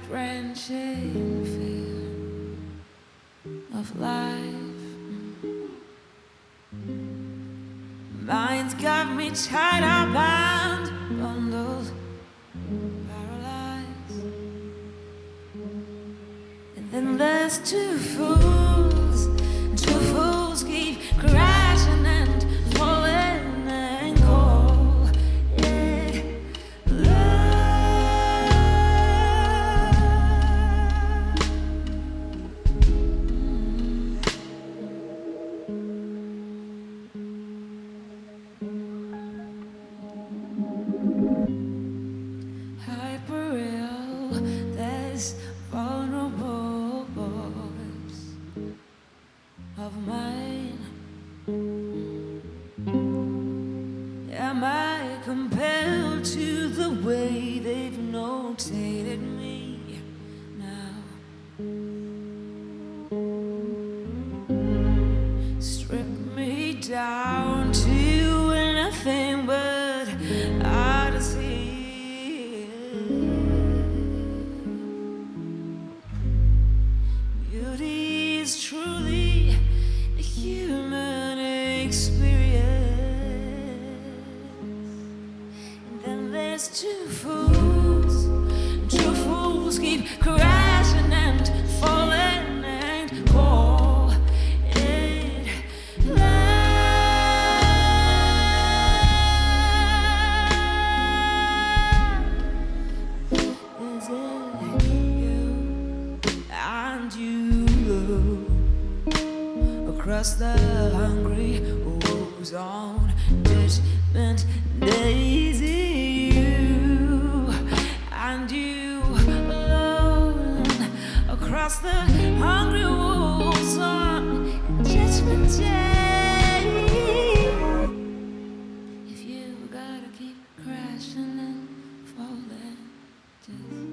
heart-wrenching fear of life. Mind's got me tied up and bundled, paralyzed. And then there's two fools keep crashing and falling and call it hyper-real. There's vulnerable parts of mine. Am I compelled to the way they've notated me now? Strip me down to nothing but odyssey. Beauty is truly a human experience. And then there's two fools keep crashing and falling and call it love. Is it you and you across the hungry ozone distant daisy? You and you alone across the hungry ozone judgment day. If you gotta keep crashing and falling, just